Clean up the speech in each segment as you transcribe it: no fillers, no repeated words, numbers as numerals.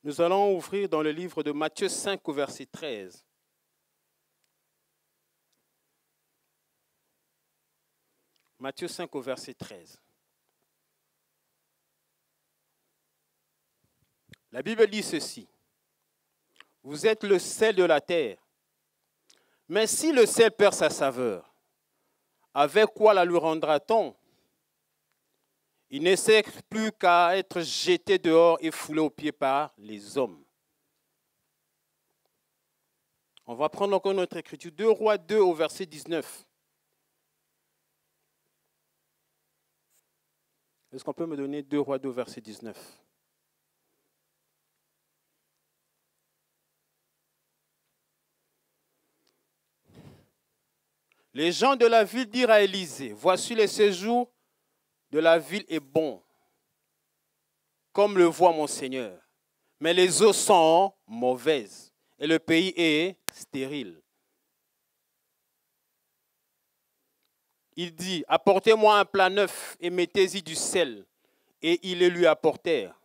Nous allons ouvrir dans le livre de Matthieu 5 au verset 13. Matthieu 5 au verset 13. La Bible dit ceci. Vous êtes le sel de la terre. Mais si le sel perd sa saveur, avec quoi la lui rendra-t-on? Il ne sert plus qu'à être jeté dehors et foulé aux pieds par les hommes. On va prendre encore notre écriture. 2 Rois 2 au verset 19. Est-ce qu'on peut me donner 2 Rois 2 au verset 19? Les gens de la ville dirent à Élisée, voici le séjour de la ville est bon, comme le voit mon Seigneur. Mais les eaux sont mauvaises et le pays est stérile. Il dit, apportez-moi un plat neuf et mettez-y du sel. Et ils le lui apportèrent.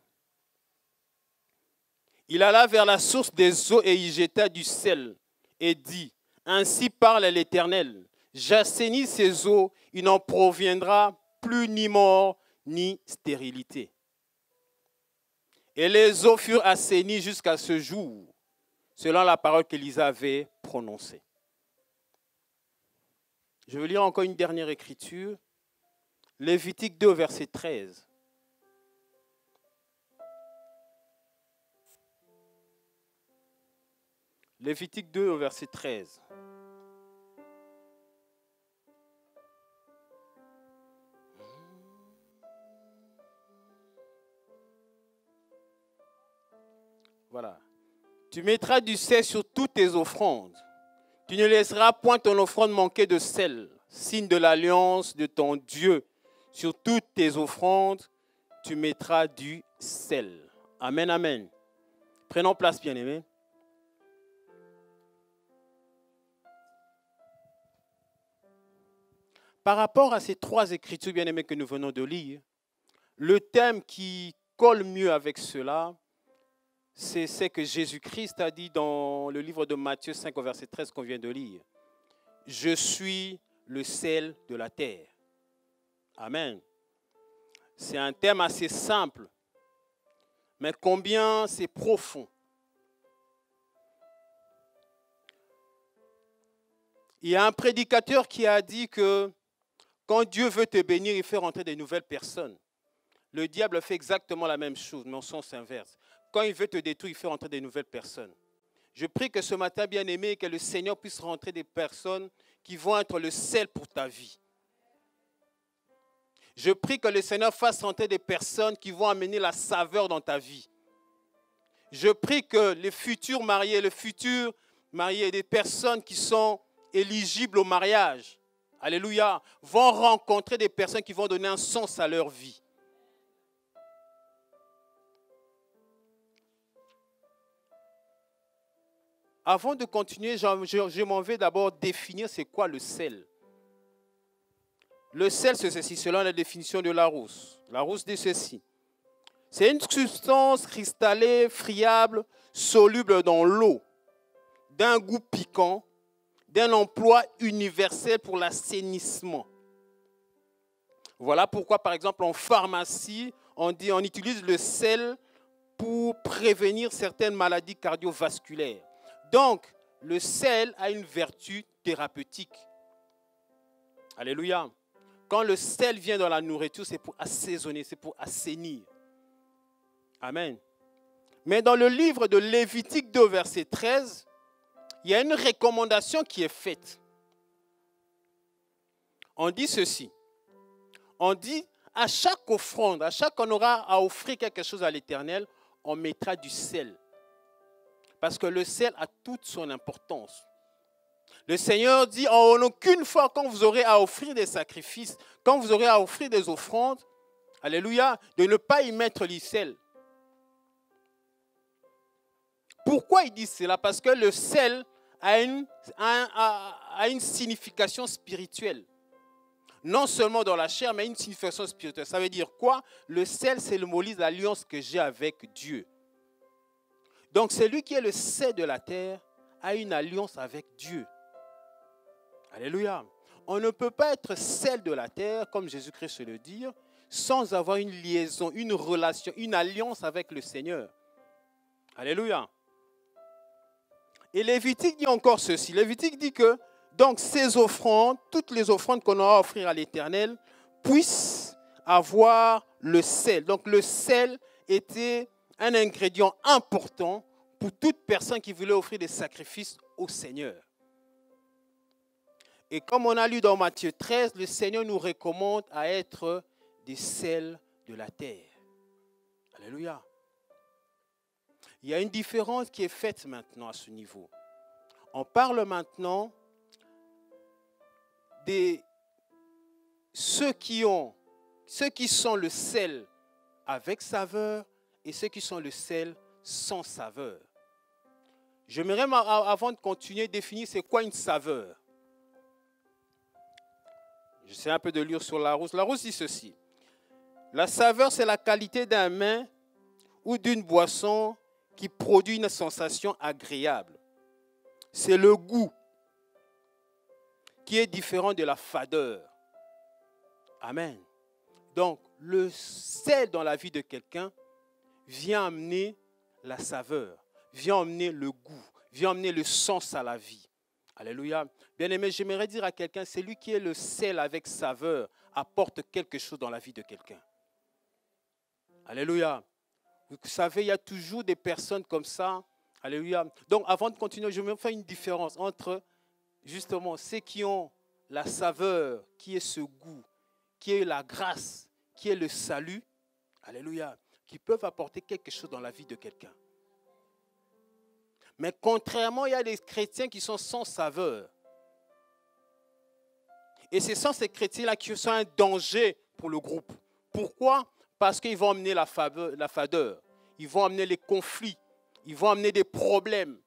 Il alla vers la source des eaux et y jeta du sel et dit, ainsi parle l'Éternel, j'assainis ces eaux, il n'en proviendra plus ni mort ni stérilité. Et les eaux furent assainies jusqu'à ce jour, selon la parole qu'Élisée avait prononcée. Je vais lire encore une dernière écriture, Lévitique 2, verset 13. Lévitique 2, verset 13. Voilà. Tu mettras du sel sur toutes tes offrandes. Tu ne laisseras point ton offrande manquer de sel, signe de l'alliance de ton Dieu. Sur toutes tes offrandes, tu mettras du sel. Amen, amen. Prenons place, bien-aimés. Par rapport à ces trois écritures, bien-aimés, que nous venons de lire, le thème qui colle mieux avec cela, c'est ce que Jésus-Christ a dit dans le livre de Matthieu 5, verset 13 qu'on vient de lire. Je suis le sel de la terre. Amen. C'est un thème assez simple, mais combien c'est profond. Il y a un prédicateur qui a dit que quand Dieu veut te bénir, il fait rentrer de nouvelles personnes. Le diable fait exactement la même chose, mais en sens inverse. Quand il veut te détruire, il fait rentrer de nouvelles personnes. Je prie que ce matin, bien-aimé, que le Seigneur puisse rentrer des personnes qui vont être le sel pour ta vie. Je prie que le Seigneur fasse rentrer des personnes qui vont amener la saveur dans ta vie. Je prie que les futurs mariés, des personnes qui sont éligibles au mariage, alléluia, vont rencontrer des personnes qui vont donner un sens à leur vie. Avant de continuer, je m'en vais d'abord définir c'est quoi le sel. Le sel, c'est ceci, selon la définition de Larousse. Larousse dit ceci. C'est une substance cristallée, friable, soluble dans l'eau, d'un goût piquant, d'un emploi universel pour l'assainissement. Voilà pourquoi, par exemple, en pharmacie, on utilise le sel pour prévenir certaines maladies cardiovasculaires. Donc, le sel a une vertu thérapeutique. Alléluia. Quand le sel vient dans la nourriture, c'est pour assaisonner, c'est pour assainir. Amen. Mais dans le livre de Lévitique 2, verset 13, il y a une recommandation qui est faite. On dit ceci. On dit, à chaque offrande, à chaque qu'on aura à offrir quelque chose à l'Éternel, on mettra du sel. Parce que le sel a toute son importance. Le Seigneur dit, en aucune fois, quand vous aurez à offrir des sacrifices, quand vous aurez à offrir des offrandes, alléluia, de ne pas y mettre du sel. Pourquoi il dit cela? Parce que le sel a une signification spirituelle. Non seulement dans la chair, mais une signification spirituelle. Ça veut dire quoi? Le sel, c'est le symbole de l'alliance que j'ai avec Dieu. Donc celui qui est le sel de la terre a une alliance avec Dieu. Alléluia. On ne peut pas être sel de la terre, comme Jésus-Christ le dit, sans avoir une liaison, une relation, une alliance avec le Seigneur. Alléluia. Et Lévitique dit encore ceci. Lévitique dit que donc ces offrandes, toutes les offrandes qu'on aura à offrir à l'Éternel, puissent avoir le sel. Donc le sel était un ingrédient important pour toute personne qui voulait offrir des sacrifices au Seigneur. Et comme on a lu dans Matthieu 13, le Seigneur nous recommande à être des sels de la terre. Alléluia. Il y a une différence qui est faite maintenant à ce niveau. On parle maintenant de ceux qui sont le sel avec saveur et ceux qui sont le sel sans saveur. J'aimerais, avant de continuer, définir c'est quoi une saveur. J'essaie un peu de lire sur Larousse. Larousse dit ceci. La saveur, c'est la qualité d'un mets ou d'une boisson qui produit une sensation agréable. C'est le goût qui est différent de la fadeur. Amen. Donc, le sel dans la vie de quelqu'un vient amener la saveur, vient amener le goût, vient amener le sens à la vie. Alléluia. Bien-aimé, j'aimerais dire à quelqu'un, c'est lui qui est le sel avec saveur, apporte quelque chose dans la vie de quelqu'un. Alléluia. Vous savez, il y a toujours des personnes comme ça. Alléluia. Donc, avant de continuer, je vais faire une différence entre, justement, ceux qui ont la saveur, qui est ce goût, qui est la grâce, qui est le salut. Alléluia. Qui peuvent apporter quelque chose dans la vie de quelqu'un. Mais contrairement, il y a des chrétiens qui sont sans saveur. Et ce sont ces chrétiens-là qui sont un danger pour le groupe. Pourquoi? Parce qu'ils vont amener la fadeur. Ils vont amener les conflits. Ils vont amener des problèmes.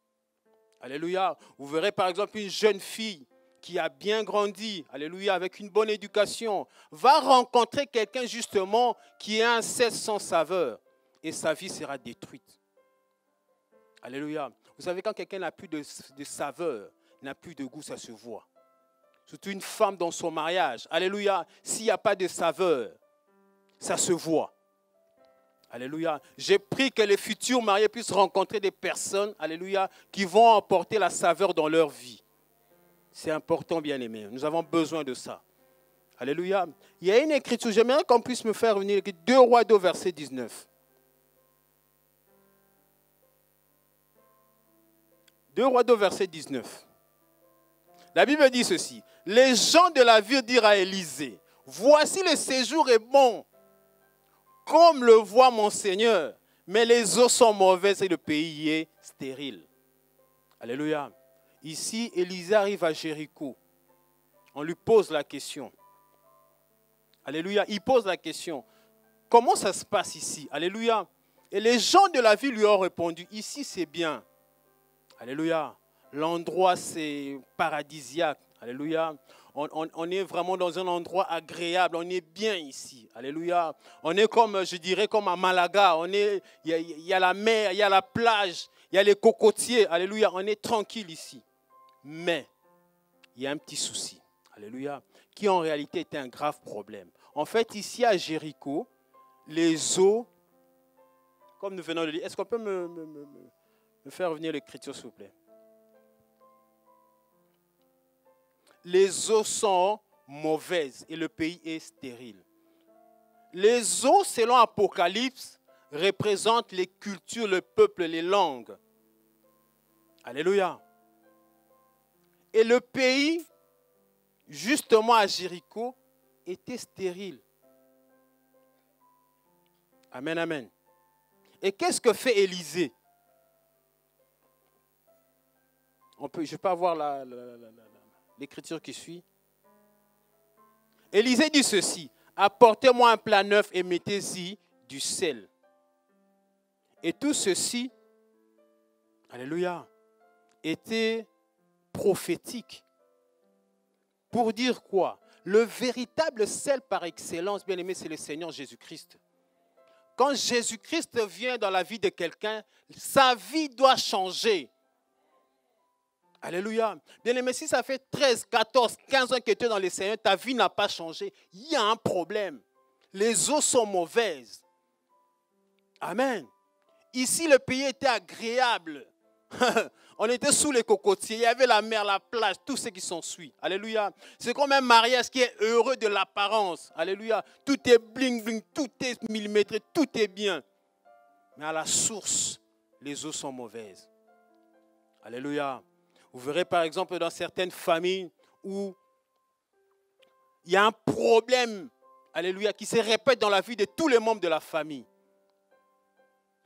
Alléluia. Vous verrez par exemple une jeune fille qui a bien grandi, alléluia, avec une bonne éducation, va rencontrer quelqu'un justement qui est un sel sans saveur. Et sa vie sera détruite. Alléluia. Vous savez, quand quelqu'un n'a plus de saveur, n'a plus de goût, ça se voit. Surtout une femme dans son mariage. Alléluia. S'il n'y a pas de saveur, ça se voit. Alléluia. J'ai pris que les futurs mariés puissent rencontrer des personnes, alléluia, qui vont apporter la saveur dans leur vie. C'est important, bien-aimé. Nous avons besoin de ça. Alléluia. Il y a une écriture, j'aimerais qu'on puisse me faire venir 2 Rois 2, verset 19. 2 Rois 2, verset 19. La Bible dit ceci. Les gens de la ville dirent à Élisée, voici le séjour est bon, comme le voit mon Seigneur, mais les eaux sont mauvaises et le pays est stérile. Alléluia. Ici, Élisée arrive à Jéricho. On lui pose la question. Alléluia. Il pose la question. Comment ça se passe ici? Alléluia. Et les gens de la ville lui ont répondu, ici c'est bien. Alléluia. L'endroit c'est paradisiaque. Alléluia. On est vraiment dans un endroit agréable. On est bien ici. Alléluia. On est comme, je dirais, comme à Malaga. Il y a la mer, il y a la plage, il y a les cocotiers. Alléluia. On est tranquille ici. Mais, il y a un petit souci. Alléluia. Qui en réalité est un grave problème. En fait, ici à Jéricho, les eaux, comme nous venons de dire, est-ce qu'on peut me faire revenir l'écriture, s'il vous plaît? Les eaux sont mauvaises et le pays est stérile. Les eaux, selon Apocalypse, représentent les cultures, le peuple, les langues. Alléluia. Et le pays, justement à Jéricho, était stérile. Amen, amen. Et qu'est-ce que fait Élisée? Je ne vais pas avoir l'écriture qui suit. Élisée dit ceci, apportez-moi un plat neuf et mettez-y du sel. Et tout ceci, alléluia, était prophétique. Pour dire quoi? Le véritable sel par excellence, bien aimé, c'est le Seigneur Jésus-Christ. Quand Jésus-Christ vient dans la vie de quelqu'un, sa vie doit changer. Alléluia. Bien-aimé, si ça fait 13, 14, 15 ans que tu es dans le Seigneur, ta vie n'a pas changé, il y a un problème. Les eaux sont mauvaises. Amen. Ici, le pays était agréable. On était sous les cocotiers, il y avait la mer, la plage, tout ce qui s'ensuit. Alléluia. C'est comme un mariage qui est heureux de l'apparence. Alléluia. Tout est bling bling, tout est millimétré, tout est bien. Mais à la source, les eaux sont mauvaises. Alléluia. Vous verrez par exemple dans certaines familles où il y a un problème, alléluia, qui se répète dans la vie de tous les membres de la famille.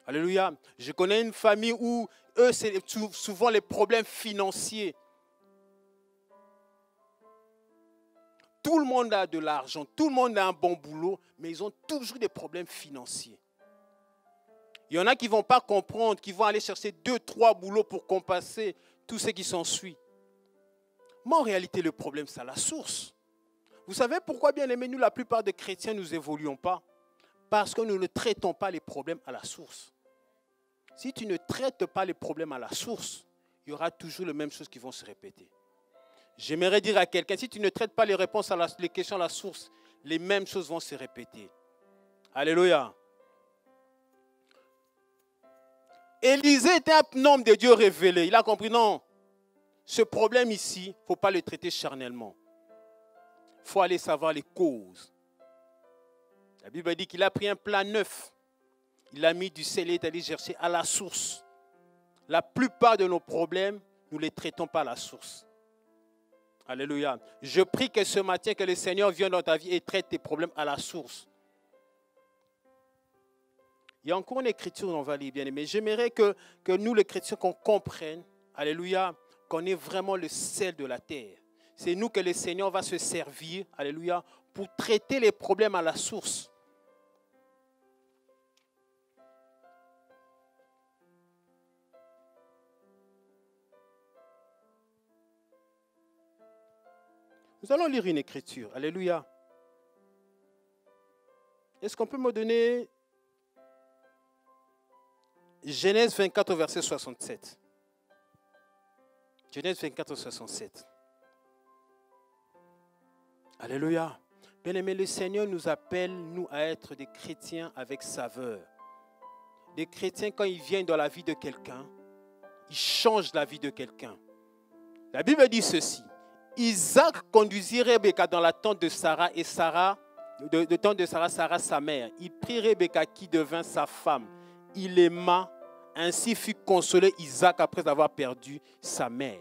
Alléluia. Je connais une famille où eux, c'est souvent les problèmes financiers. Tout le monde a de l'argent, tout le monde a un bon boulot, mais ils ont toujours des problèmes financiers. Il y en a qui ne vont pas comprendre, qui vont aller chercher 2, 3 boulots pour compenser tout ce qui s'ensuit. Mais en réalité, le problème, c'est à la source. Vous savez pourquoi, bien aimés, nous, la plupart des chrétiens, nous n'évoluons pas? Parce que nous ne traitons pas les problèmes à la source. Si tu ne traites pas les problèmes à la source, il y aura toujours les mêmes choses qui vont se répéter. J'aimerais dire à quelqu'un, si tu ne traites pas les réponses à les questions à la source, les mêmes choses vont se répéter. Alléluia. Élisée était un homme de Dieu révélé. Il a compris, non, ce problème ici, il ne faut pas le traiter charnellement. Il faut aller savoir les causes. La Bible dit qu'il a pris un plat neuf. Il a mis du sel et est allé chercher à la source. La plupart de nos problèmes, nous ne les traitons pas à la source. Alléluia. Je prie que ce matin, que le Seigneur vienne dans ta vie et traite tes problèmes à la source. Il y a encore une écriture, on va lire, bien aimé. J'aimerais que nous, les chrétiens, qu'on comprenne, alléluia, qu'on est vraiment le sel de la terre. C'est nous que le Seigneur va se servir, alléluia, pour traiter les problèmes à la source. Nous allons lire une écriture. Alléluia. Est-ce qu'on peut me donner Genèse 24 au verset 67? Genèse 24 au 67. Alléluia. Bien-aimé, le Seigneur nous appelle, nous, à être des chrétiens avec saveur. Des chrétiens, quand ils viennent dans la vie de quelqu'un, ils changent la vie de quelqu'un. La Bible dit ceci. Isaac conduisit Rebecca dans la tente de Sarah et Sarah, de tente de Sarah, Sarah sa mère. Il prit Rebecca qui devint sa femme. Il l'aima, ainsi fut consolé Isaac après avoir perdu sa mère.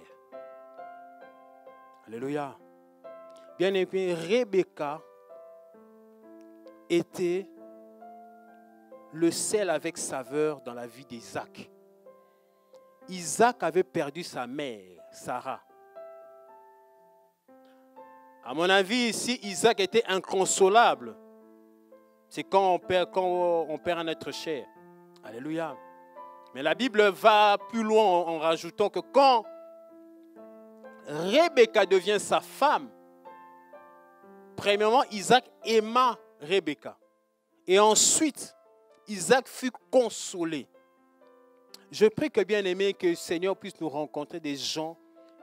Alléluia. Bien aimé, Rebecca était le sel avec saveur dans la vie d'Isaac. Isaac avait perdu sa mère, Sarah. À mon avis, ici, Isaac était inconsolable. C'est quand on perd un être cher. Alléluia. Mais la Bible va plus loin en rajoutant que quand Rebecca devient sa femme, premièrement, Isaac aima Rebecca. Et ensuite, Isaac fut consolé. Je prie que, bien aimé, que le Seigneur puisse nous rencontrer des gens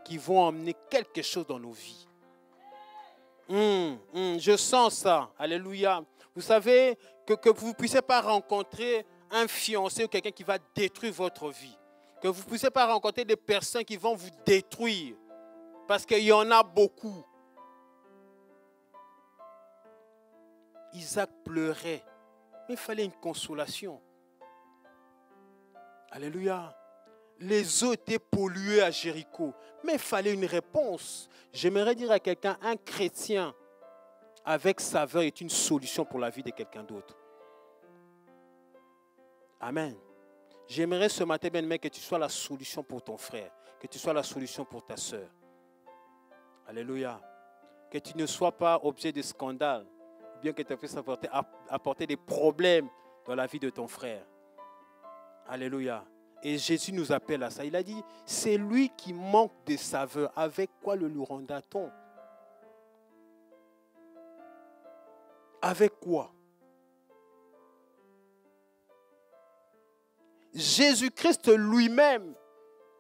qui vont emmener quelque chose dans nos vies. Je sens ça. Alléluia. Vous savez que vous ne puissiez pas rencontrer un fiancé ou quelqu'un qui va détruire votre vie. Que vous ne puissiez pas rencontrer des personnes qui vont vous détruire. Parce qu'il y en a beaucoup. Isaac pleurait. Mais il fallait une consolation. Alléluia. Les eaux étaient polluées à Jéricho. Mais il fallait une réponse. J'aimerais dire à quelqu'un, un chrétien avec saveur est une solution pour la vie de quelqu'un d'autre. Amen. J'aimerais ce matin, bien-aimé, que tu sois la solution pour ton frère, que tu sois la solution pour ta soeur. Alléluia. Que tu ne sois pas objet de scandale, bien que tu puisses apporter des problèmes dans la vie de ton frère. Alléluia. Et Jésus nous appelle à ça. Il a dit, c'est lui qui manque de saveur. Avec quoi le lui rendra-t-on? Avec quoi? Jésus-Christ lui-même,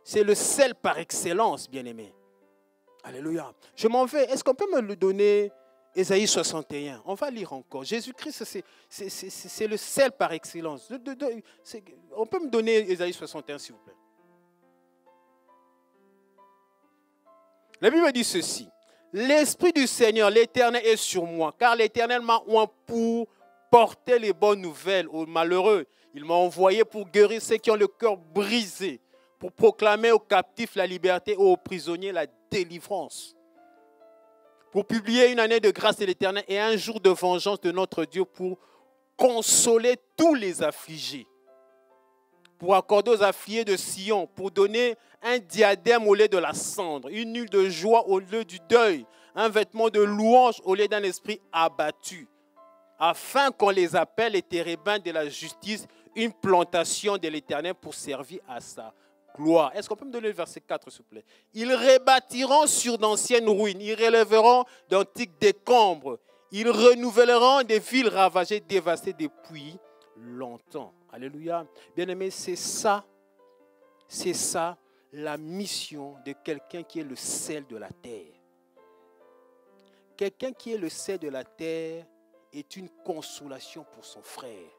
c'est le sel par excellence, bien-aimé. Alléluia. Je m'en vais. Est-ce qu'on peut me le donner, Ésaïe 61? On va lire encore. Jésus-Christ, c'est le sel par excellence. On peut me donner Ésaïe 61, s'il vous plaît. La Bible dit ceci. L'Esprit du Seigneur, l'Éternel, est sur moi, car l'Éternel m'a oint pour porter les bonnes nouvelles aux malheureux. Il m'a envoyé pour guérir ceux qui ont le cœur brisé, pour proclamer aux captifs la liberté et aux prisonniers la délivrance, pour publier une année de grâce de l'Éternel et un jour de vengeance de notre Dieu, pour consoler tous les affligés, pour accorder aux affligés de Sion, pour donner un diadème au lieu de la cendre, une huile de joie au lieu du deuil, un vêtement de louange au lieu d'un esprit abattu, afin qu'on les appelle les térébins de la justice, une plantation de l'Éternel pour servir à sa gloire. Est-ce qu'on peut me donner le verset 4, s'il vous plaît? Ils rebâtiront sur d'anciennes ruines, ils relèveront d'antiques décombres, ils renouvelleront des villes ravagées, dévastées depuis longtemps. Alléluia. Bien-aimé, c'est ça la mission de quelqu'un qui est le sel de la terre. Quelqu'un qui est le sel de la terre est une consolation pour son frère.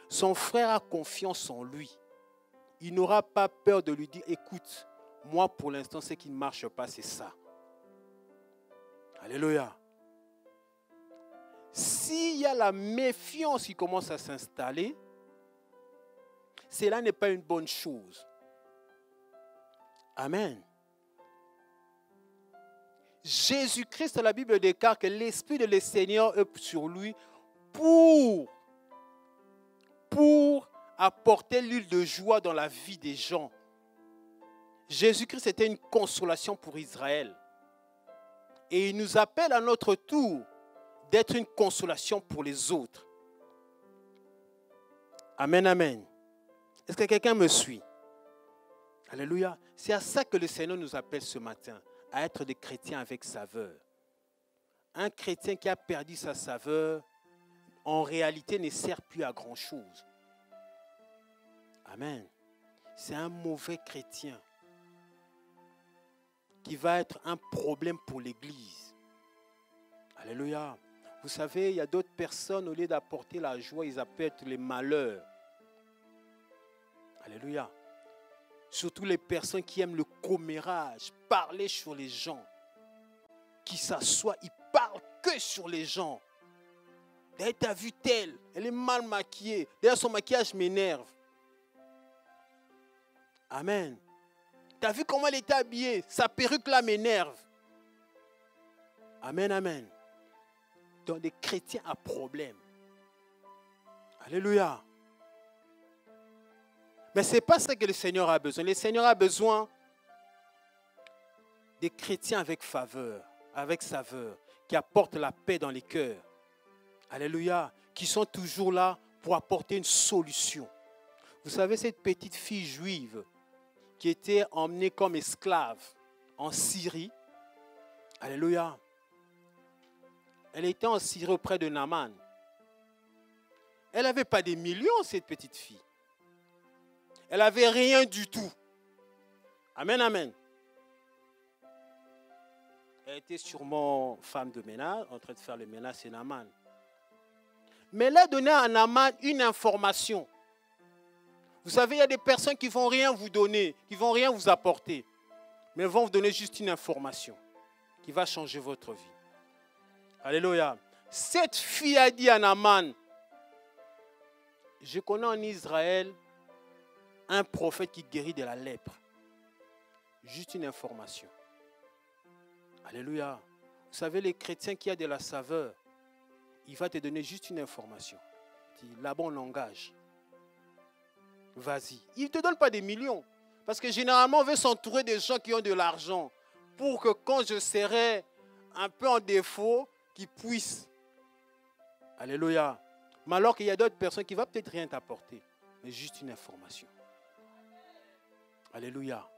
Son frère a confiance en lui. Il n'aura pas peur de lui dire, écoute, moi pour l'instant, ce qui ne marche pas, c'est ça. Alléluia. S'il y a la méfiance qui commence à s'installer, cela n'est pas une bonne chose. Amen. Jésus-Christ, la Bible déclare que l'Esprit de le Seigneur est sur lui pour apporter l'huile de joie dans la vie des gens. Jésus-Christ était une consolation pour Israël. Et il nous appelle à notre tour d'être une consolation pour les autres. Amen, amen. Est-ce que quelqu'un me suit? Alléluia. C'est à ça que le Seigneur nous appelle ce matin, à être des chrétiens avec saveur. Un chrétien qui a perdu sa saveur, en réalité, ne sert plus à grand-chose. Amen. C'est un mauvais chrétien qui va être un problème pour l'Église. Alléluia. Vous savez, il y a d'autres personnes, au lieu d'apporter la joie, ils apportent les malheurs. Alléluia. Surtout les personnes qui aiment le commérage, parler sur les gens. Qui s'assoient, ils parlent que sur les gens. D'ailleurs, tu as vu telle, elle est mal maquillée. D'ailleurs, son maquillage m'énerve. Amen. Tu as vu comment elle était habillée? Sa perruque là m'énerve. Amen, amen. Donc des chrétiens à problème. Alléluia. Mais ce n'est pas ça que le Seigneur a besoin. Le Seigneur a besoin des chrétiens avec faveur, avec saveur, qui apportent la paix dans les cœurs. Alléluia. Qui sont toujours là pour apporter une solution. Vous savez, cette petite fille juive qui était emmenée comme esclave en Syrie. Alléluia. Elle était en Syrie auprès de Naaman. Elle n'avait pas des millions, cette petite fille. Elle n'avait rien du tout. Amen, amen. Elle était sûrement femme de ménage, en train de faire le ménage, c'est Naaman. Mais elle a donné à Naaman une information. Vous savez, il y a des personnes qui ne vont rien vous donner, qui ne vont rien vous apporter, mais vont vous donner juste une information qui va changer votre vie. Alléluia. Cette fille a dit à Naaman, je connais en Israël un prophète qui guérit de la lèpre. Juste une information. Alléluia. Vous savez, les chrétiens qui ont de la saveur, il va te donner juste une information. Là-bas, on l'engage. Vas-y. Il ne te donne pas des millions. Parce que généralement, on veut s'entourer des gens qui ont de l'argent pour que quand je serai un peu en défaut, qu'ils puissent. Alléluia. Mais alors qu'il y a d'autres personnes qui ne vont peut-être rien t'apporter, mais juste une information. Alléluia.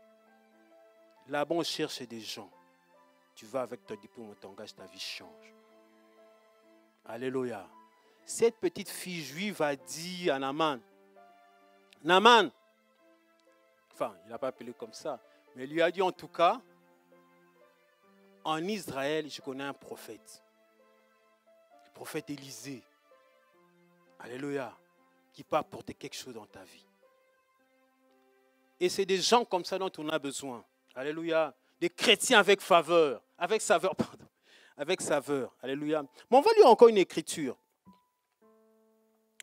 Là-bas, on cherche des gens. Tu vas avec ton diplôme, on t'engage, ta vie change. Alléluia. Cette petite fille juive a dit à Naaman, Naaman, enfin, il n'a pas appelé comme ça, mais il lui a dit en tout cas, en Israël, je connais un prophète. Le prophète Élisée. Alléluia. Qui peut apporter quelque chose dans ta vie. Et c'est des gens comme ça dont on a besoin. Alléluia. Des chrétiens avec faveur. Avec saveur, pardon. Avec saveur. Alléluia. Mais on va lire encore une écriture.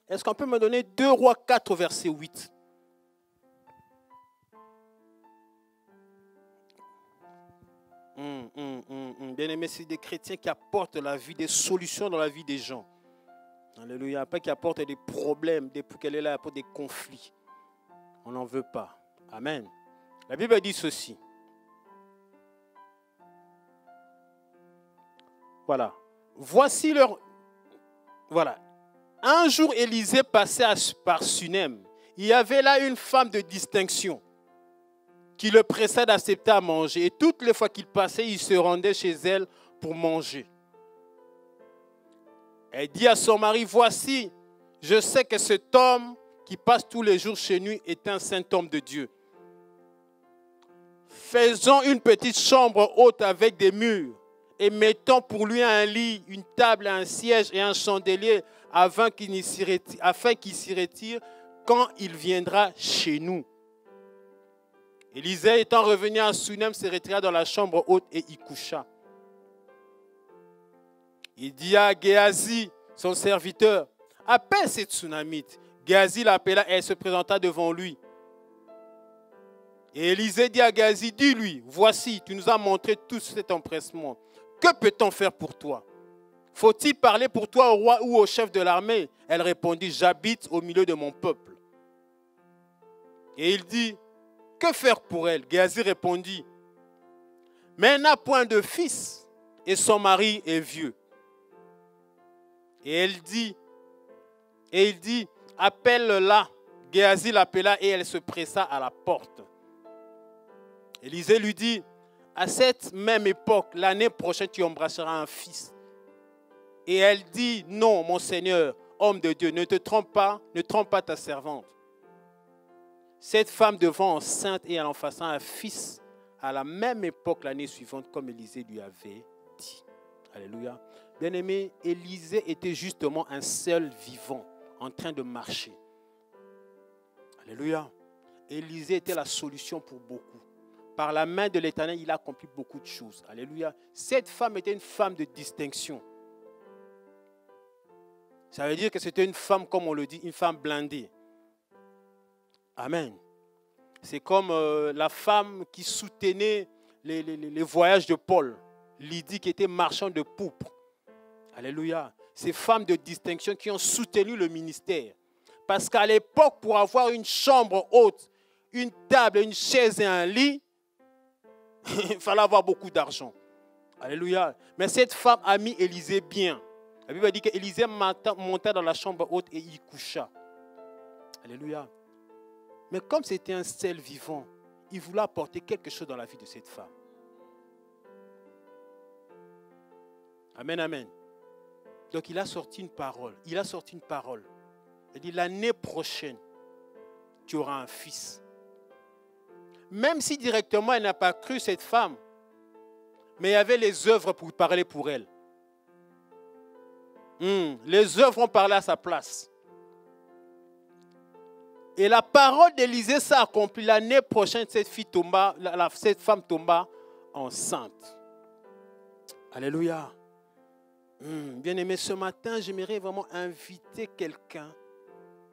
Est-ce qu'on peut me donner 2 Rois 4, verset 8? Bien-aimé, c'est des chrétiens qui apportent la vie, des solutions dans la vie des gens. Alléluia. Pas qui apportent des problèmes, qu'elle est là pour des conflits. On n'en veut pas. Amen. La Bible dit ceci. Voilà. Voici leur... Voilà. Un jour, Élisée passait par Sunem. Il y avait là une femme de distinction qui le pressait d'accepter à manger. Et toutes les fois qu'il passait, il se rendait chez elle pour manger. Elle dit à son mari, voici, je sais que cet homme qui passe tous les jours chez nous est un saint homme de Dieu. Faisons une petite chambre haute avec des murs et mettons pour lui un lit, une table, un siège et un chandelier afin qu'il s'y retire quand il viendra chez nous. Élisée étant revenu à Sunem, se retira dans la chambre haute et y coucha. Il dit à Géasi, son serviteur, appelle cette Tsunamite. Géasi l'appela et elle se présenta devant lui. Et Élisée dit à Géasi, dis-lui, voici, tu nous as montré tout cet empressement. Que peut-on faire pour toi? Faut-il parler pour toi au roi ou au chef de l'armée? Elle répondit, j'habite au milieu de mon peuple. Et il dit, que faire pour elle? Géasi répondit, mais elle n'a point de fils et son mari est vieux. Et il dit, appelle-la. Géasi l'appela et elle se pressa à la porte. Élisée lui dit, à cette même époque, l'année prochaine, tu embrasseras un fils. Et elle dit, non, mon Seigneur, homme de Dieu, ne te trompe pas, ne trompe pas ta servante. Cette femme devint enceinte et elle en faisant un fils à la même époque l'année suivante, comme Élisée lui avait dit. Alléluia. Bien-aimé, Élisée était justement un seul vivant en train de marcher. Alléluia. Élisée était la solution pour beaucoup. Par la main de l'Éternel, il a accompli beaucoup de choses. Alléluia. Cette femme était une femme de distinction. Ça veut dire que c'était une femme, comme on le dit, une femme blindée. Amen. C'est comme la femme qui soutenait les voyages de Paul. Lydie qui était marchande de pourpre. Alléluia. Ces femmes de distinction qui ont soutenu le ministère. Parce qu'à l'époque, pour avoir une chambre haute, une table, une chaise et un lit, il fallait avoir beaucoup d'argent. Alléluia. Mais cette femme a mis Élisée bien. La Bible dit qu'Élisée monta dans la chambre haute et y coucha. Alléluia. Mais comme c'était un seul vivant, il voulait apporter quelque chose dans la vie de cette femme. Amen, amen. Donc il a sorti une parole. Il dit, l'année prochaine, tu auras un fils. Même si directement elle n'a pas cru cette femme, mais il y avait les œuvres pour parler pour elle. Les œuvres ont parlé à sa place. Et la parole d'Élisée s'est accomplie. L'année prochaine, cette femme tomba enceinte. Alléluia. Bien-aimé, ce matin, j'aimerais vraiment inviter quelqu'un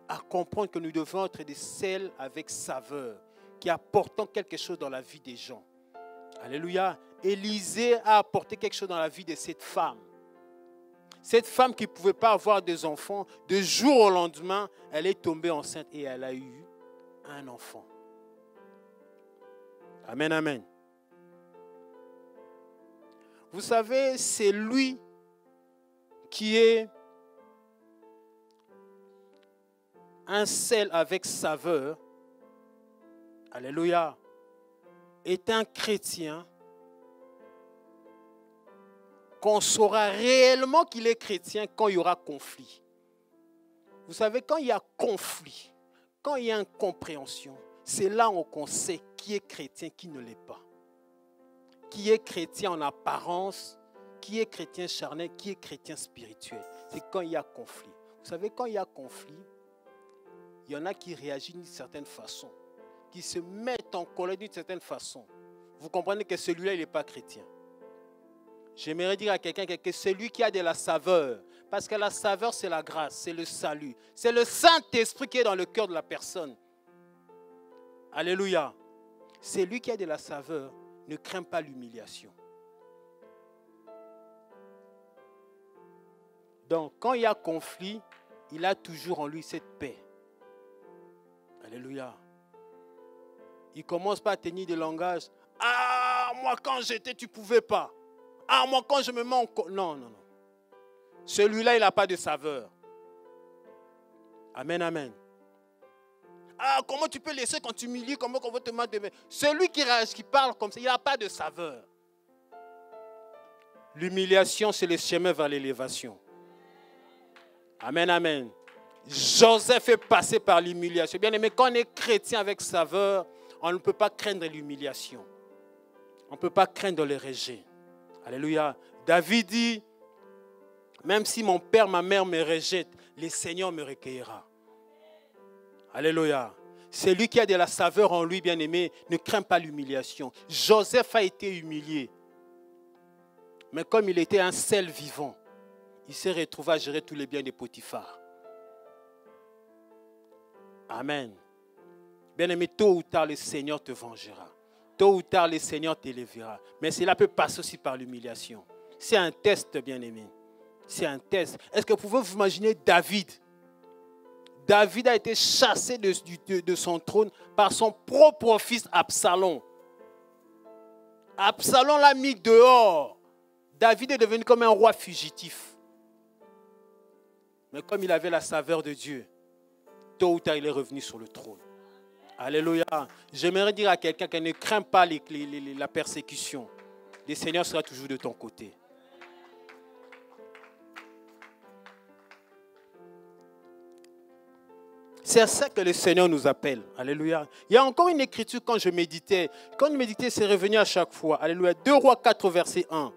à comprendre que nous devons être des sels avec saveur, qui apportent quelque chose dans la vie des gens. Alléluia. Élisée a apporté quelque chose dans la vie de cette femme. Cette femme qui ne pouvait pas avoir des enfants, de jour au lendemain, elle est tombée enceinte et elle a eu un enfant. Amen, amen. Vous savez, c'est lui qui est un sel avec saveur. Alléluia. Est un chrétien. Qu'on saura réellement qu'il est chrétien quand il y aura conflit. Vous savez, quand il y a conflit, quand il y a une compréhension, c'est là où on sait qui est chrétien, qui ne l'est pas. Qui est chrétien en apparence, qui est chrétien charnel, qui est chrétien spirituel. C'est quand il y a conflit. Vous savez, quand il y a conflit, il y en a qui réagissent d'une certaine façon, qui se mettent en colère d'une certaine façon. Vous comprenez que celui-là, il n'est pas chrétien. J'aimerais dire à quelqu'un que celui qui a de la saveur, parce que la saveur, c'est la grâce, c'est le salut. C'est le Saint-Esprit qui est dans le cœur de la personne. Alléluia. Celui qui a de la saveur ne craint pas l'humiliation. Donc, quand il y a conflit, il a toujours en lui cette paix. Alléluia. Il commence pas à tenir des langages. Ah, moi quand j'étais, tu ne pouvais pas. Ah, moi quand je me mets en... Non, non, non. Celui-là, il n'a pas de saveur. Amen, amen. Ah, comment tu peux laisser quand tu humilies, comment on va te mettre de main. Celui qui parle comme ça, il n'a pas de saveur. L'humiliation, c'est le chemin vers l'élévation. Amen, amen. Joseph est passé par l'humiliation. Bien aimé, quand on est chrétien avec saveur, on ne peut pas craindre l'humiliation. On ne peut pas craindre le rejet. Alléluia. David dit, même si mon père, ma mère me rejette, le Seigneur me recueillera. Alléluia. Celui qui a de la saveur en lui, bien aimé, ne craint pas l'humiliation. Joseph a été humilié. Mais comme il était un sel vivant, il s'est retrouvé à gérer tous les biens de Potiphar. Amen. Bien-aimé, tôt ou tard, le Seigneur te vengera. Tôt ou tard, le Seigneur t'élèvera. Mais cela peut passer aussi par l'humiliation. C'est un test, bien-aimé. C'est un test. Est-ce que vous pouvez vous imaginer David? David a été chassé de son trône par son propre fils Absalom. Absalom l'a mis dehors. David est devenu comme un roi fugitif. Mais comme il avait la saveur de Dieu, tôt ou tard, il est revenu sur le trône. Alléluia. J'aimerais dire à quelqu'un qui ne craint pas la persécution. Le Seigneur sera toujours de ton côté. C'est à ça que le Seigneur nous appelle. Alléluia. Il y a encore une écriture quand je méditais. Quand je méditais, c'est revenu à chaque fois. Alléluia. 2 Rois 4, verset 1.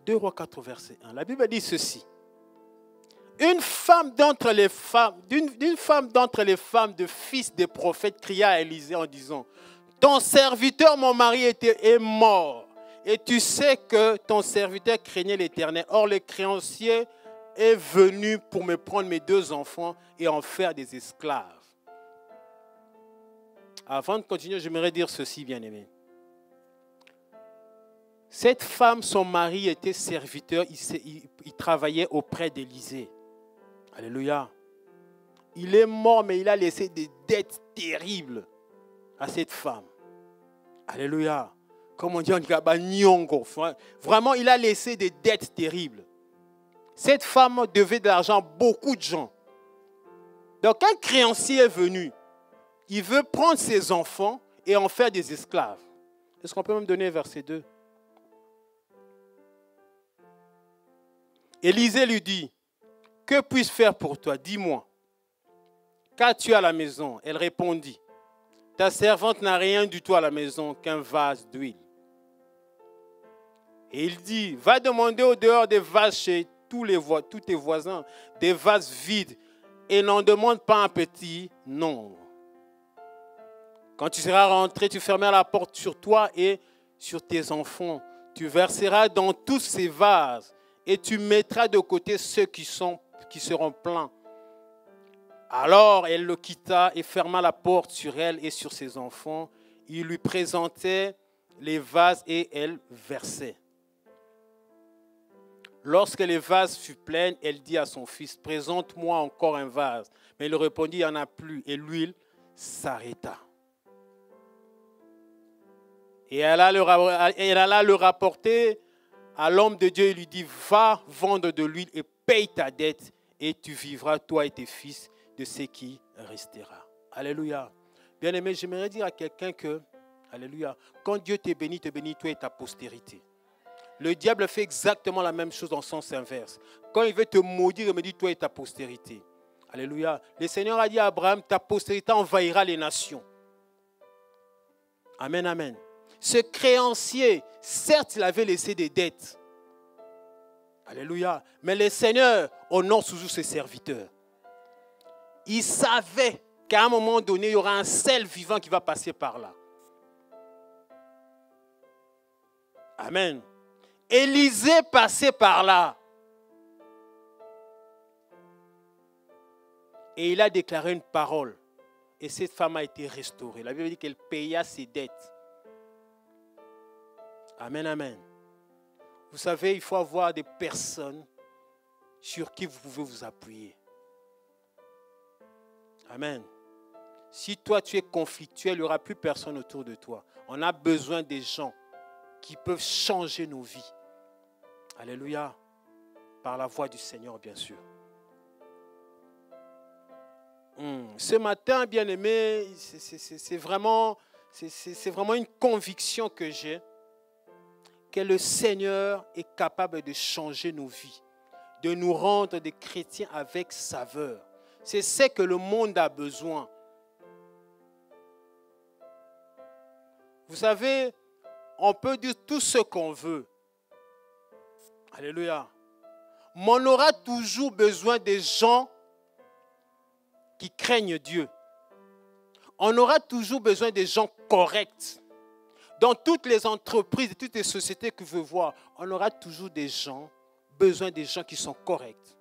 2 Rois 4, verset 1. La Bible dit ceci. Une femme d'entre les femmes de fils des prophètes cria à Élisée en disant, ton serviteur, mon mari, est mort. Et tu sais que ton serviteur craignait l'Éternel. Or, le créancier est venu pour me prendre mes 2 enfants et en faire des esclaves. Avant de continuer, j'aimerais dire ceci, bien-aimé. Cette femme, son mari était serviteur, il travaillait auprès d'Élisée. Alléluia. Il est mort, mais il a laissé des dettes terribles à cette femme. Alléluia. Comme on dit en Gaba, Nyongo. Vraiment, il a laissé des dettes terribles. Cette femme devait de l'argent à beaucoup de gens. Donc, un créancier est venu. Il veut prendre ses enfants et en faire des esclaves. Est-ce qu'on peut même donner verset 2? Élisée lui dit, que puis-je faire pour toi? Dis-moi. Qu'as-tu à la maison? Elle répondit, ta servante n'a rien du tout à la maison qu'un vase d'huile. Et il dit, va demander au dehors des vases chez tous tes voisins, des vases vides, et n'en demande pas un petit nombre. Quand tu seras rentré, tu fermeras la porte sur toi et sur tes enfants. Tu verseras dans tous ces vases et tu mettras de côté ceux qui seront pleins. Alors elle le quitta et ferma la porte sur elle et sur ses enfants. Il lui présentait les vases et elle versait. Lorsque les vases furent pleins, elle dit à son fils, présente-moi encore un vase. Mais il répondit, il n'y en a plus. Et l'huile s'arrêta. Et elle alla le rapporter à l'homme de Dieu. Il lui dit, va vendre de l'huile et paye ta dette. Et tu vivras, toi et tes fils, de ce qui restera. Alléluia. Bien-aimé, j'aimerais dire à quelqu'un que, alléluia, quand Dieu te bénit toi et ta postérité. Le diable fait exactement la même chose dans le sens inverse. Quand il veut te maudire, il me dit toi et ta postérité. Alléluia. Le Seigneur a dit à Abraham, ta postérité envahira les nations. Amen, amen. Ce créancier, certes, il avait laissé des dettes. Alléluia. Mais le Seigneur honore toujours ses serviteurs. Il savait qu'à un moment donné, il y aura un sel vivant qui va passer par là. Amen. Élisée passait par là. Et il a déclaré une parole. Et cette femme a été restaurée. La Bible dit qu'elle paya ses dettes. Amen, amen. Vous savez, il faut avoir des personnes sur qui vous pouvez vous appuyer. Amen. Si toi tu es conflictuel, il n'y aura plus personne autour de toi. On a besoin des gens qui peuvent changer nos vies. Alléluia. Par la voix du Seigneur, bien sûr. Ce matin, bien-aimé, c'est vraiment une conviction que j'ai, que le Seigneur est capable de changer nos vies, de nous rendre des chrétiens avec saveur. C'est ce que le monde a besoin. Vous savez, on peut dire tout ce qu'on veut. Alléluia. Mais on aura toujours besoin des gens qui craignent Dieu. On aura toujours besoin des gens corrects. Dans toutes les entreprises, toutes les sociétés que vous voyez, on aura toujours besoin des gens qui sont corrects.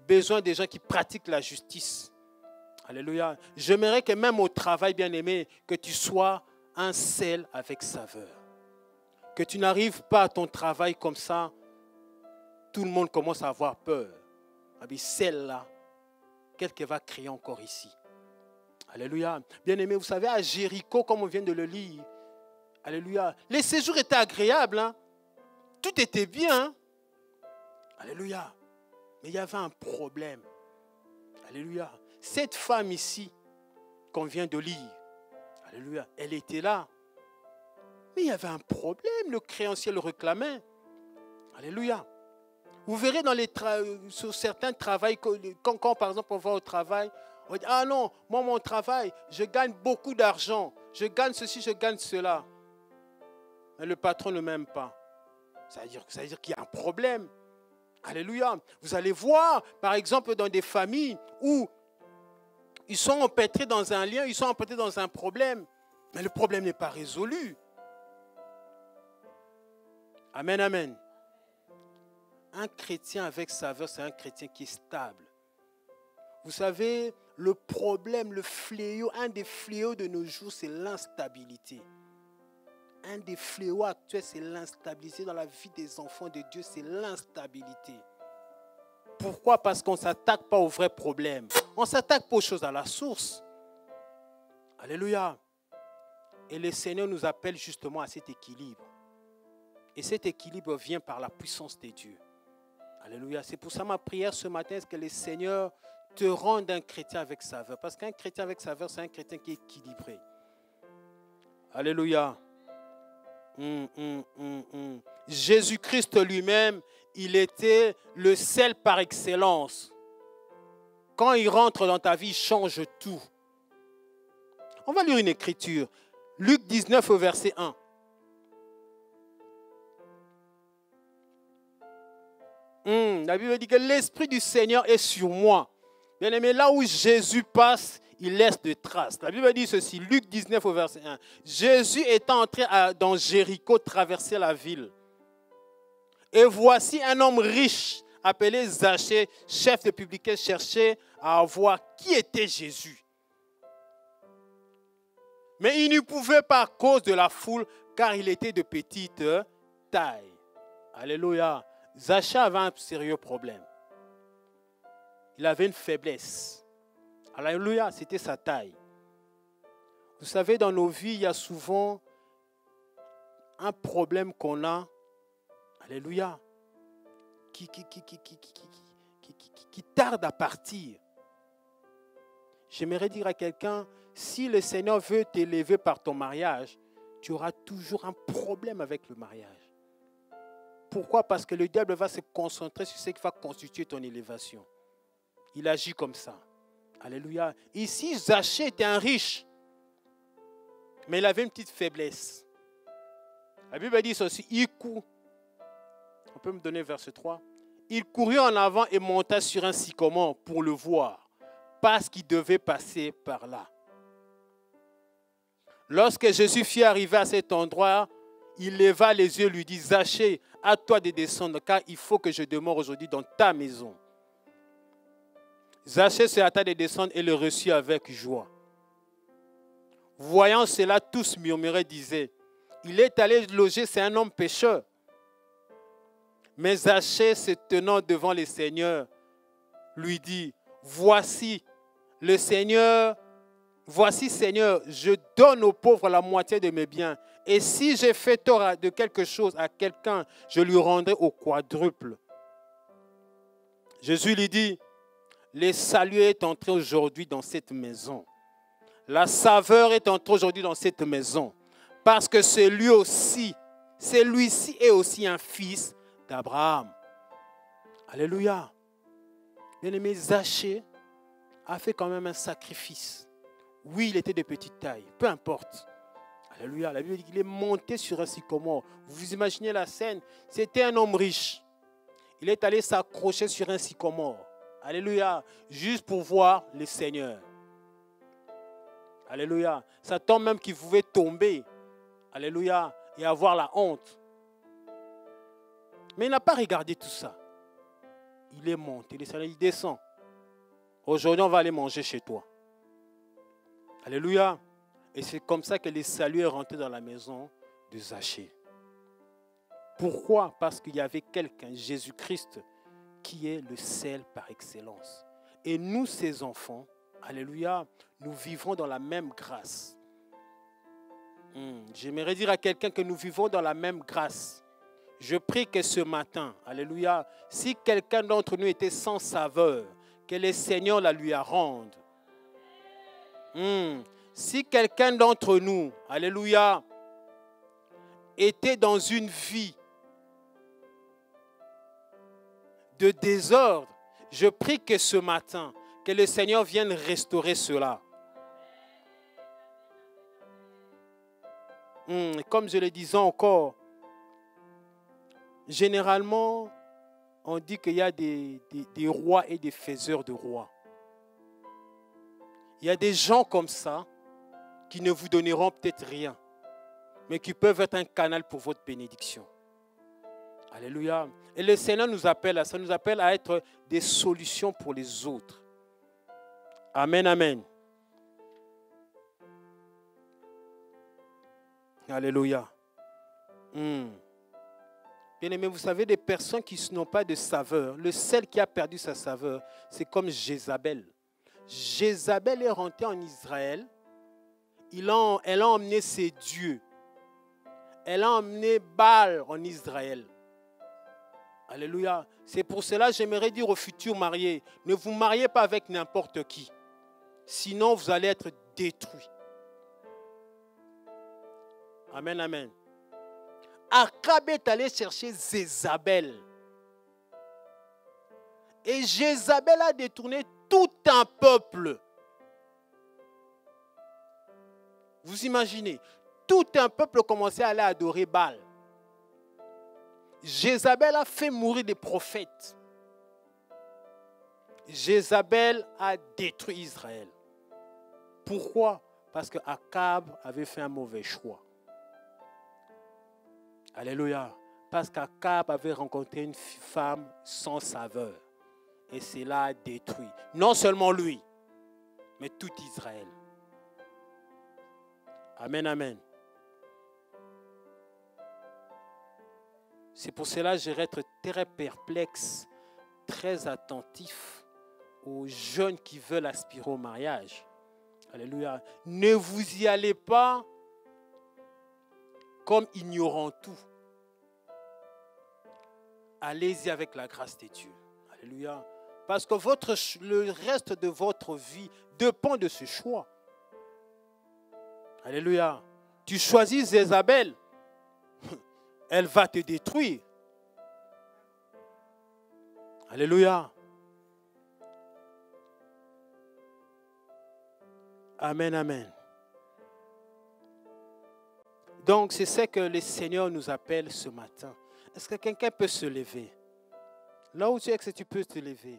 Besoin des gens qui pratiquent la justice. Alléluia. J'aimerais que même au travail, bien-aimé, que tu sois un sel avec saveur. Que tu n'arrives pas à ton travail comme ça, tout le monde commence à avoir peur. Celle-là, qu'elle va créer encore ici. Alléluia. Bien-aimé, vous savez, à Jéricho, comme on vient de le lire, alléluia, les séjours étaient agréables. Hein? Tout était bien. Hein? Alléluia. Mais il y avait un problème. Alléluia. Cette femme ici, qu'on vient de lire, alléluia, elle était là. Mais il y avait un problème, le créancier le réclamait. Alléluia. Vous verrez sur certains travails, quand par exemple on va au travail, on dit, ah non, moi mon travail, je gagne beaucoup d'argent. Je gagne ceci, je gagne cela. Mais le patron ne m'aime pas. Ça veut dire qu'il y a un problème. Alléluia. Vous allez voir, par exemple, dans des familles où ils sont empêtrés dans un lien, ils sont empêtrés dans un problème. Mais le problème n'est pas résolu. Amen, amen. Un chrétien avec saveur, c'est un chrétien qui est stable. Vous savez, le problème, le fléau, un des fléaux de nos jours, c'est l'instabilité. Un des fléaux actuels, c'est l'instabilité dans la vie des enfants de Dieu, c'est l'instabilité. Pourquoi? Parce qu'on ne s'attaque pas aux vrais problèmes. On s'attaque pas aux choses à la source. Alléluia. Et le Seigneur nous appelle justement à cet équilibre. Et cet équilibre vient par la puissance de Dieu. Alléluia. C'est pour ça ma prière ce matin, est-ce que le Seigneur te rende un chrétien avec saveur. Parce qu'un chrétien avec saveur, c'est un chrétien qui est équilibré. Alléluia. Jésus-Christ lui-même, il était le sel par excellence. Quand il rentre dans ta vie, il change tout. On va lire une écriture. Luc 19 au verset 1. La Bible dit que l'Esprit du Seigneur est sur moi. Bien aimé, là où Jésus passe, il laisse des traces. La Bible dit ceci, Luc 19 au verset 1. Jésus étant entré dans Jéricho, traversait la ville. Et voici un homme riche, appelé Zachée, chef de publicains, cherchait à voir qui était Jésus. Mais il ne pouvait pas à cause de la foule, car il était de petite taille. Alléluia. Zachée avait un sérieux problème. Il avait une faiblesse. Alléluia, c'était sa taille. Vous savez, dans nos vies, il y a souvent un problème qu'on a. Alléluia. Qui tarde à partir. J'aimerais dire à quelqu'un, si le Seigneur veut t'élever par ton mariage, tu auras toujours un problème avec le mariage. Pourquoi? Parce que le diable va se concentrer sur ce qui va constituer ton élévation. Il agit comme ça. Alléluia. Ici, Zachée était un riche. Mais il avait une petite faiblesse. La Bible dit ceci, il court. On peut me donner verset 3. Il courut en avant et monta sur un sycomore pour le voir, parce qu'il devait passer par là. Lorsque Jésus fut arrivé à cet endroit, il leva les yeux et lui dit, Zachée, à toi de descendre, car il faut que je demeure aujourd'hui dans ta maison. Zachée se hâta de descendre et le reçut avec joie. Voyant cela, tous murmuraient, disaient, il est allé loger, c'est un homme pécheur. Mais Zachée, se tenant devant le Seigneur, lui dit, voici, Seigneur, je donne aux pauvres la moitié de mes biens. Et si j'ai fait tort de quelque chose à quelqu'un, je lui rendrai au quadruple. Jésus lui dit, le salut est entré aujourd'hui dans cette maison. La saveur est entrée aujourd'hui dans cette maison. Parce que celui-ci est aussi un fils d'Abraham. Alléluia. Bien-aimé, Zachée a fait quand même un sacrifice. Oui, il était de petite taille, peu importe. Alléluia. La Bible dit qu'il est monté sur un sycomore. Vous imaginez la scène? C'était un homme riche. Il est allé s'accrocher sur un sycomore. Alléluia. Juste pour voir le Seigneur. Alléluia. Ça tombe même qu'il pouvait tomber. Alléluia. Et avoir la honte. Mais il n'a pas regardé tout ça. Il est monté. Il descend. Aujourd'hui, on va aller manger chez toi. Alléluia. Et c'est comme ça que le salut est rentré dans la maison de Zachée. Pourquoi? Parce qu'il y avait quelqu'un, Jésus-Christ, qui est le sel par excellence. Et nous, ses enfants, alléluia, nous vivons dans la même grâce. J'aimerais dire à quelqu'un que nous vivons dans la même grâce. Je prie que ce matin, alléluia, si quelqu'un d'entre nous était sans saveur, que le Seigneur la lui rende. Si quelqu'un d'entre nous, alléluia, était dans une vie de désordre, je prie que ce matin, que le Seigneur vienne restaurer cela. Comme je le disais encore, généralement, on dit qu'il y a des rois et des faiseurs de rois. Il y a des gens comme ça qui ne vous donneront peut-être rien, mais qui peuvent être un canal pour votre bénédiction. Alléluia. Et le Seigneur nous appelle à ça, nous appelle à être des solutions pour les autres. Amen, amen. Alléluia. Bien-aimés, vous savez, des personnes qui n'ont pas de saveur, le sel qui a perdu sa saveur, c'est comme Jézabel. Jézabel est rentrée en Israël. Elle a emmené ses dieux. Elle a emmené Baal en Israël. Alléluia. C'est pour cela que j'aimerais dire aux futurs mariés, ne vous mariez pas avec n'importe qui. Sinon, vous allez être détruits. Amen, amen. Akab est allé chercher Jézabel. Et Jézabel a détourné tout un peuple. Vous imaginez, tout un peuple commençait à aller adorer Baal. Jézabel a fait mourir des prophètes. Jézabel a détruit Israël. Pourquoi? Parce que Akab avait fait un mauvais choix. Alléluia. Parce qu'Akab avait rencontré une femme sans saveur. Et cela a détruit. Non seulement lui, mais tout Israël. Amen, amen. C'est pour cela que je vais être très perplexe, très attentif aux jeunes qui veulent aspirer au mariage. Alléluia. Ne vous y allez pas comme ignorant tout. Allez-y avec la grâce de Dieu. Alléluia. Parce que le reste de votre vie dépend de ce choix. Alléluia. Tu choisis Jézabel, elle va te détruire. Alléluia. Amen, amen. Donc, c'est ce que le Seigneur nous appelle ce matin. Est-ce que quelqu'un peut se lever? Là où tu es, que tu peux te lever.